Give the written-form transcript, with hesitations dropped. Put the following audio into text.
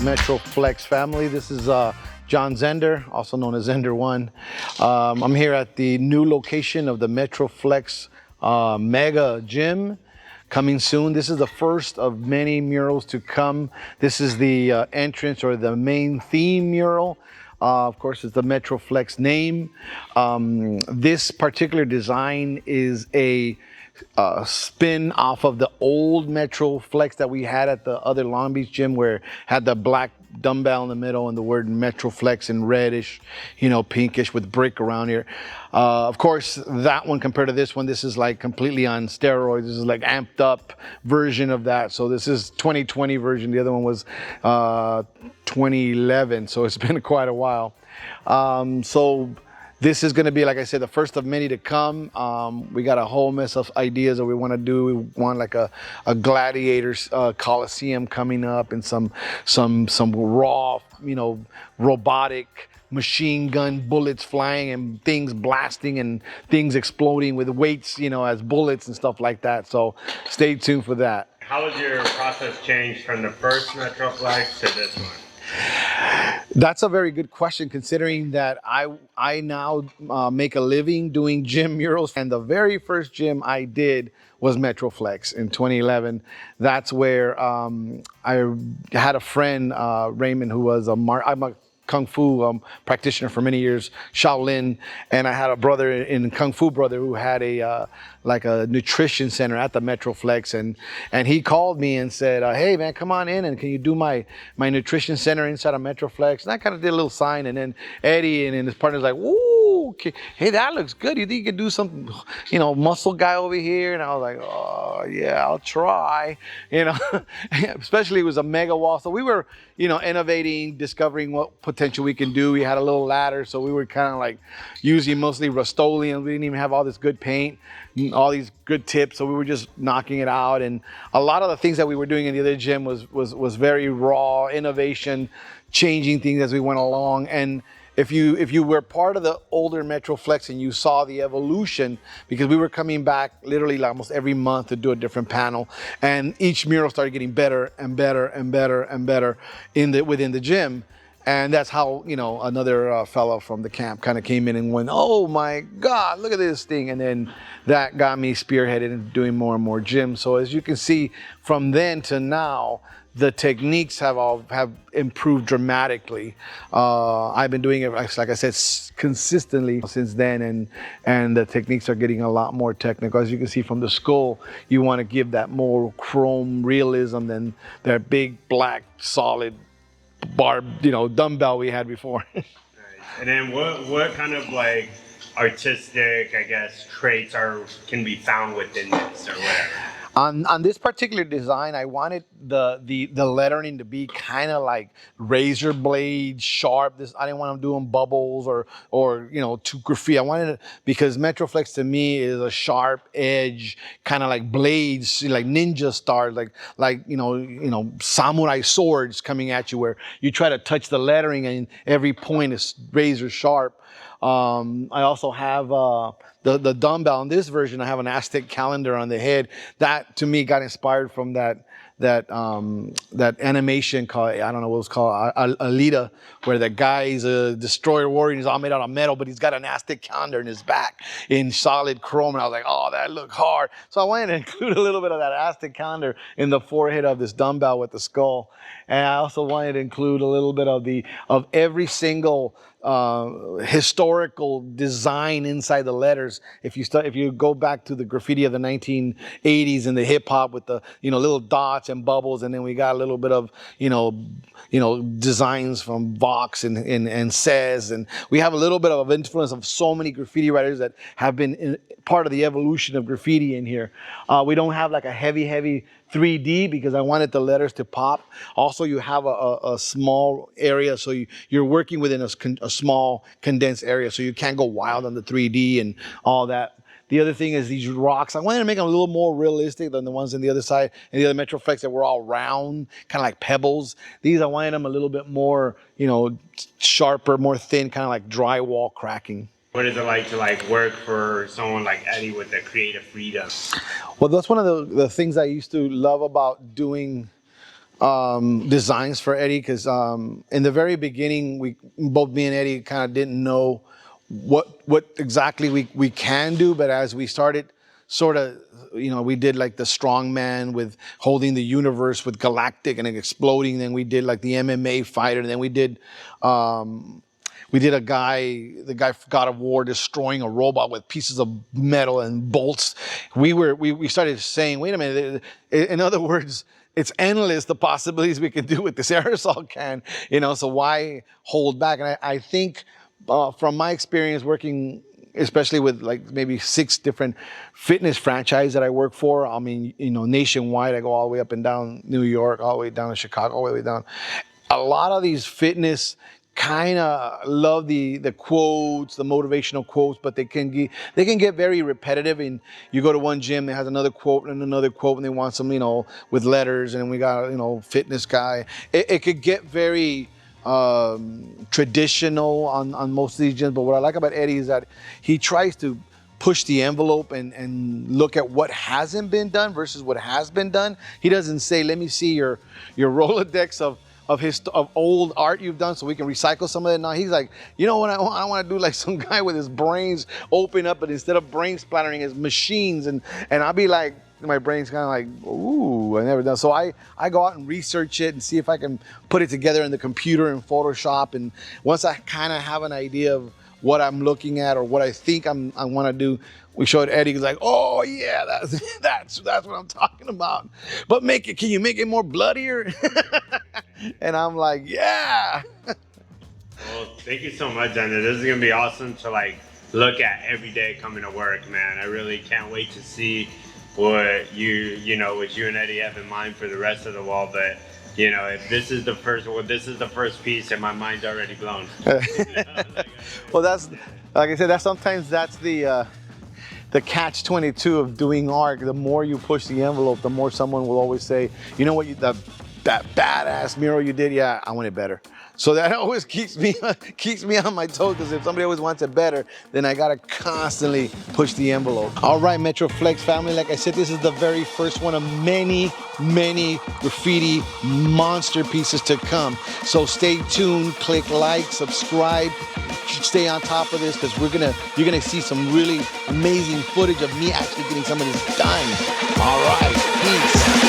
Metroflex family. This is John Zender, also known as Zender 1. I'm here at the new location of the Metroflex Mega Gym. Coming soon. This is the first of many murals to come. This is the entrance or the main theme mural. Of course, it's the Metroflex name. This particular design is a spin off of the old Metroflex that we had at the other Long Beach gym, where it had the black dumbbell in the middle and the word Metroflex in reddish, pinkish with brick around here. Of course, that one compared to this one, this is like completely on steroids. This is like amped up version of that. So this is 2020 version. The other one was 2011. So it's been quite a while. So this is going to be, like I said, the first of many to come. We got a whole mess of ideas that we want to do. We want like a gladiators coliseum coming up, and some raw, robotic machine gun bullets flying and things blasting and things exploding with weights, as bullets and stuff like that. So stay tuned for that. How has your process changed from the first Metroflex to this one? That's a very good question, considering that I now make a living doing gym murals, and the very first gym I did was Metroflex in 2011. That's where I had a friend, Raymond, who was I'm a Kung Fu practitioner for many years, Shaolin, and I had a brother in Kung Fu brother who had a like a nutrition center at the Metroflex, and he called me and said, hey man, come on in and can you do my nutrition center inside of Metroflex? And I kind of did a little sign, and then Eddie and his partner's like, ooh, okay, hey, that looks good. You think you could do some, muscle guy over here? And I was like, oh yeah, I'll try. Especially it was a mega wall, so we were innovating, discovering what potential we can do. We had a little ladder, so we were kind of like using mostly Rust-Oleum. We didn't even have all this good paint, all these good tips, so we were just knocking it out. And a lot of the things that we were doing in the other gym was very raw innovation, changing things as we went along. And if you were part of the older Metroflex and you saw the evolution, because we were coming back literally like almost every month to do a different panel, and each mural started getting better and better and better and better within the gym. And that's how, another fellow from the camp kind of came in and went, oh my God, look at this thing. And then that got me spearheaded into doing more and more gyms. So as you can see, from then to now, the techniques have improved dramatically. I've been doing it, like I said, consistently since then, and the techniques are getting a lot more technical. As you can see from the skull, you want to give that more chrome realism than that big black solid dumbbell we had before. Nice. And then what kind of like artistic, I guess, traits can be found within this or whatever? On this particular design, I wanted the lettering to be kind of like razor blade sharp. I didn't want them doing bubbles or too graffiti. I wanted it because Metroflex to me is a sharp edge, kind of like blades, like ninja stars, like samurai swords coming at you, where you try to touch the lettering and every point is razor sharp. I also have the dumbbell. In this version, I have an Aztec calendar on the head. That to me got inspired from that animation called, I don't know what it was called, Alita, where the guy is a destroyer warrior and he's all made out of metal, but he's got an Aztec calendar in his back in solid chrome. And I was like, oh, that looked hard. So I wanted to include a little bit of that Aztec calendar in the forehead of this dumbbell with the skull. And I also wanted to include a little bit of every single historical design inside the letters. If you go back to the graffiti of the 1980s and the hip hop with the little dots and bubbles, and then we got a little bit of designs from Vox and Says, and we have a little bit of influence of so many graffiti writers that have been part of the evolution of graffiti in here. We don't have like a heavy 3D because I wanted the letters to pop. Also, you have a small area, so you're working within a small condensed area, so you can't go wild on the 3D and all that. The other thing is these rocks. I wanted to make them a little more realistic than the ones on the other side and the other Metroflex that were all round, kind of like pebbles. These, I wanted them a little bit more, sharper, more thin, kind of like drywall cracking. What is it like to work for someone like Eddie with the creative freedom? Well, that's one of the things I used to love about doing designs for Eddie, because in the very beginning, both me and Eddie kind of didn't know what exactly we can do. But as we started sort of, we did like the strongman with holding the universe with galactic and exploding. Then we did like the MMA fighter. And then we did the guy God of War destroying a robot with pieces of metal and bolts. We started saying, wait a minute. In other words, it's endless the possibilities we can do with this aerosol can. So why hold back? And I think from my experience working, especially with like maybe 6 different fitness franchises that I work for. I mean, nationwide, I go all the way up and down New York, all the way down to Chicago, all the way down. A lot of these fitness kind of love the quotes, the motivational quotes, but they can get very repetitive. And you go to one gym that has another quote and another quote, and they want some, with letters. And we got, fitness guy. It could get very traditional on most of these gyms. But what I like about Eddie is that he tries to push the envelope and look at what hasn't been done versus what has been done. He doesn't say, let me see your Rolodex of old art you've done so we can recycle some of it. Now he's like, what I want to do, like some guy with his brains open up, but instead of brain splattering, his machines, and I'll be like, my brain's kind of like, ooh, I never done. So I go out and research it and see if I can put it together in the computer in Photoshop. And once I kind of have an idea of what I'm looking at or what I think I want to do, we showed Eddie. He's like, oh yeah, that's what I'm talking about. But can you make it more bloodier? And I'm like, yeah. Well, thank you so much, Zender. This is gonna be awesome to like look at every day coming to work, man. I really can't wait to see what what you and Eddie have in mind for the rest of the wall. But if this is the first piece, and my mind's already blown. Well, that's like I said. That's the catch-22 of doing art. The more you push the envelope, the more someone will always say, you know what, that badass mural you did, yeah, I want it better. So that always keeps me on my toes, because if somebody always wants it better, then I gotta constantly push the envelope. All right, Metroflex family, like I said, this is the very first one of many graffiti monster pieces to come. So stay tuned, click like, subscribe, stay on top of this, because you're gonna see some really amazing footage of me actually getting some of this done. All right, peace.